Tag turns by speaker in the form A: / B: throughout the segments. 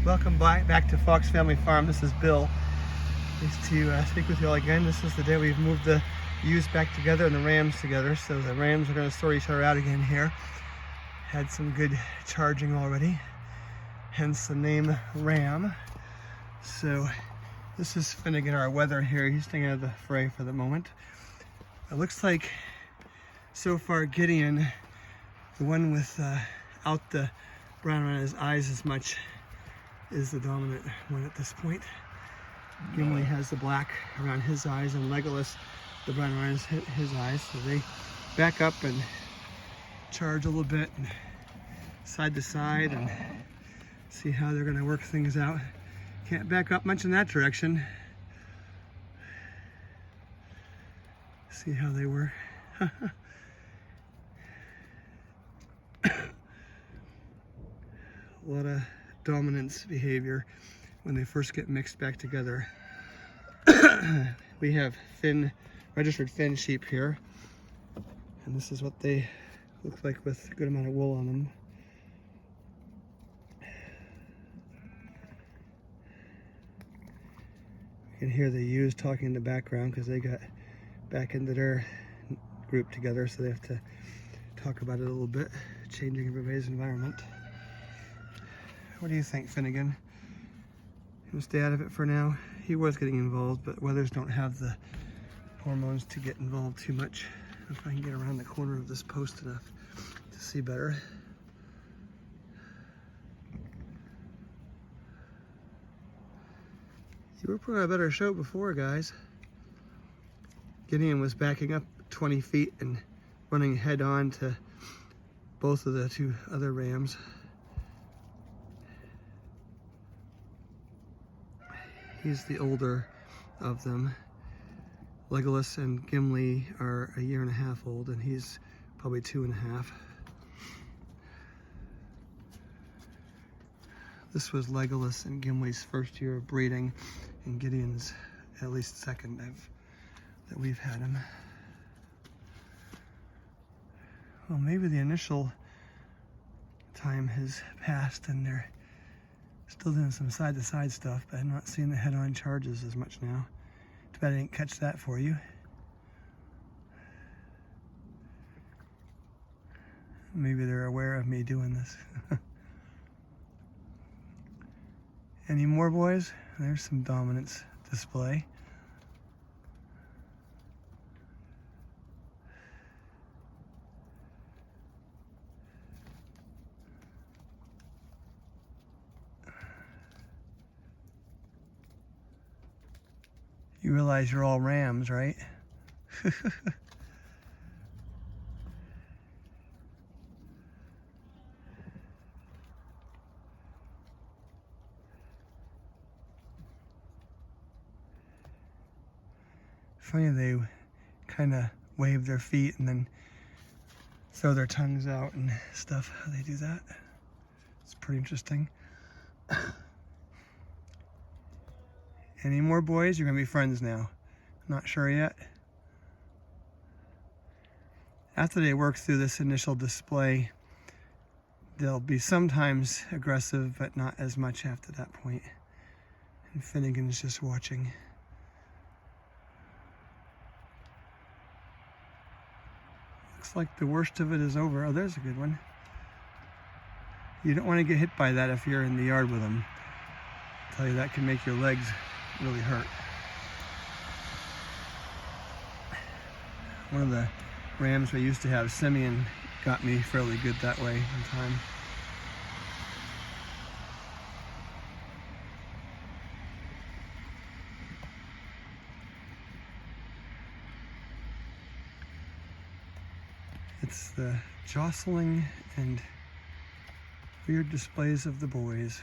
A: welcome back to Fox Family Farm. This is Bill. Nice to speak with you all again. This is the day we've moved the ewes back together and the rams together. So the rams are going to sort each other out again here. Had some good charging already, hence the name Ram. So this is Finnegan, our weather here. He's staying out of the fray for the moment. It looks like so far Gideon, the one without the brown around his eyes as much, is the dominant one at this point. Gimli has the black around his eyes, and Legolas the brown around his eyes. So they back up and charge a little bit, and side to side, and see how they're going to work things out. Can't back up much in that direction. See how they work. A lot of dominance behavior when they first get mixed back together. We have registered Finn sheep here, and this is what they look like with a good amount of wool on them. You can hear the ewes talking in the background because they got back into their group together, so they have to talk about it a little bit, changing everybody's environment. What do you think, Finnegan? Gonna stay out of it for now? He was getting involved, but wethers don't have the hormones to get involved too much. If I can get around the corner of this post enough to see better. You were putting on a better show before, guys. Gideon was backing up 20 feet and running head on to both of the two other rams. He's the older of them. Legolas and Gimli are a year and a half old, and he's probably 2.5. This was Legolas and Gimli's first year of breeding, and Gideon's at least second that we've had him. Well, maybe the initial time has passed and they're still doing some side-to-side stuff, but I'm not seeing the head-on charges as much now. Too bad I didn't catch that for you. Maybe they're aware of me doing this. Any more, boys? There's some dominance display. You realize you're all rams, right? Funny, they kind of wave their feet and then throw their tongues out and stuff. How they do that? It's pretty interesting. Any more, boys? You're gonna be friends now. Not sure yet. After they work through this initial display, they'll be sometimes aggressive, but not as much after that point. And Finnegan's just watching. Looks like the worst of it is over. Oh, there's a good one. You don't want to get hit by that if you're in the yard with them. I'll tell you, that can make your legs really hurt. One of the rams we used to have, Simeon, got me fairly good that way one time. It's the jostling and weird displays of the boys.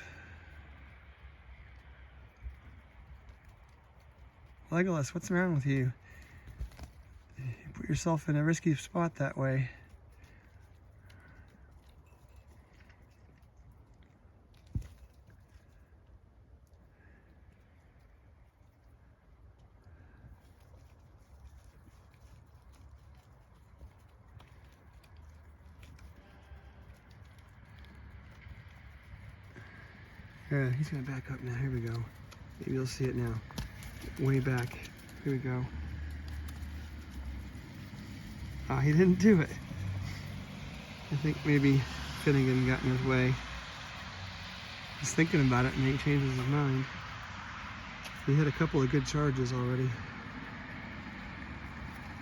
A: Legolas, what's wrong with you? You put yourself in a risky spot that way. Yeah, he's gonna back up now. Here we go. Maybe you'll see it now. Way back. Here we go. Ah, he didn't do it. I think maybe Finnegan got in his way. He's thinking about it and then he changes his mind. He had a couple of good charges already.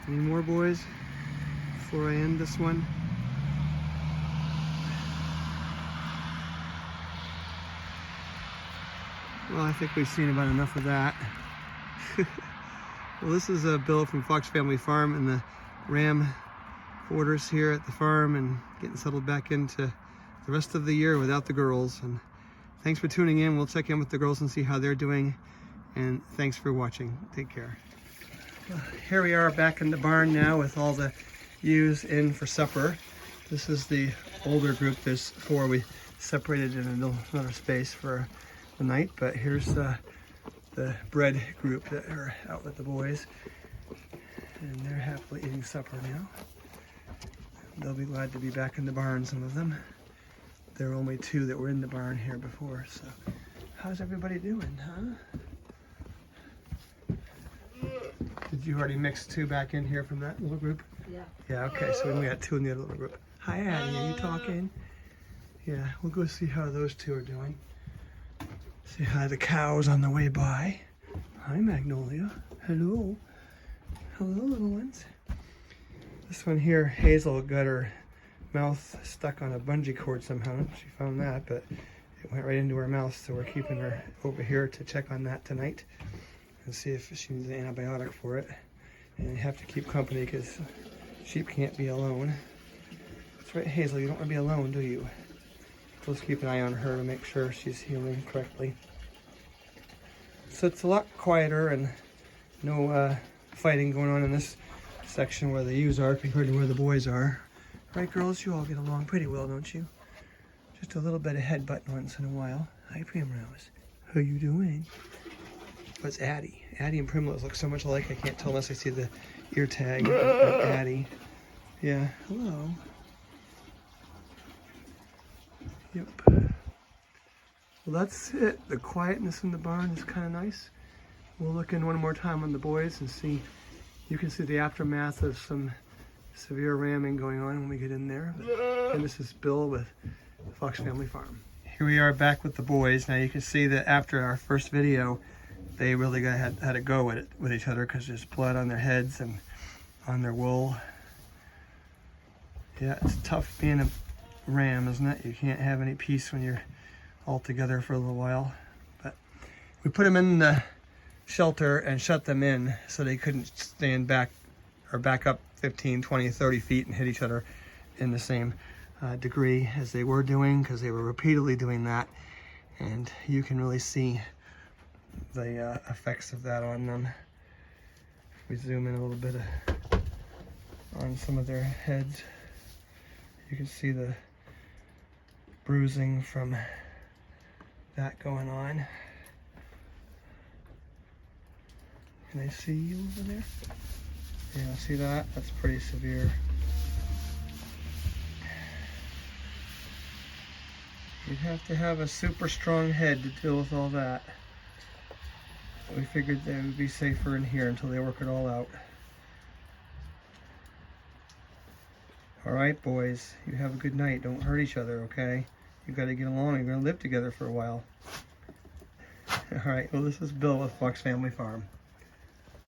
A: Any more, boys, before I end this one? Well, I think we've seen about enough of that. Well, this is Bill from Fox Family Farm and the ram quarters here at the farm, and getting settled back into the rest of the year without the girls. And thanks for tuning in. We'll check in with the girls and see how they're doing. And thanks for watching. Take care. Here we are back in the barn now with all the ewes in for supper. This is the older group. There's 4. We separated in another space for the night, but here's the bred group that are out with the boys, and they're happily eating supper now. They'll be glad to be back in the barn, some of them. There were only 2 that were in the barn here before, so how's everybody doing, huh? Did you already mix 2 back in here from that little group?
B: Yeah.
A: Yeah, okay, so we only got 2 in the other little group. Hi, Addie, are you talking? Yeah, we'll go see how those 2 are doing. Say hi to the cows on the way by. Hi, Magnolia. Hello. Hello, little ones. This one here, Hazel, got her mouth stuck on a bungee cord somehow. She found that, but it went right into her mouth, so we're keeping her over here to check on that tonight and see if she needs an antibiotic for it. And you have to keep company because sheep can't be alone. That's right, Hazel, you don't want to be alone, do you? Let's keep an eye on her to make sure she's healing correctly. So it's a lot quieter and no fighting going on in this section where the ewes are compared to where the boys are. Right, girls? You all get along pretty well, don't you? Just a little bit of headbutting once in a while. Hi, Primrose. How you doing? What's Addie? Addie and Primrose look so much alike I can't tell unless I see the ear tag of Addie. Yeah, hello. Yep. Well, that's it. The quietness in the barn is kind of nice. We'll look in one more time on the boys and see. You can see the aftermath of some severe ramming going on when we get in there. And this is Bill with Fox Family Farm. Here we are back with the boys. Now you can see that after our first video, they really had to go at it with each other because there's blood on their heads and on their wool. Yeah, it's tough being a ram, isn't it? You can't have any peace when you're all together for a little while. But we put them in the shelter and shut them in so they couldn't stand back or back up 15, 20, 30 feet and hit each other in the same degree as they were doing, because they were repeatedly doing that. And you can really see the effects of that on them. If we zoom in a little bit on some of their heads, you can see the bruising from that going on. Can I see you over there? Yeah, see that? That's pretty severe. You'd have to have a super strong head to deal with all that. We figured they would be safer in here until they work it all out. Alright, boys, you have a good night. Don't hurt each other, okay? You gotta get along. You're gonna live together for a while. Alright, well, this is Bill with Fox Family Farm.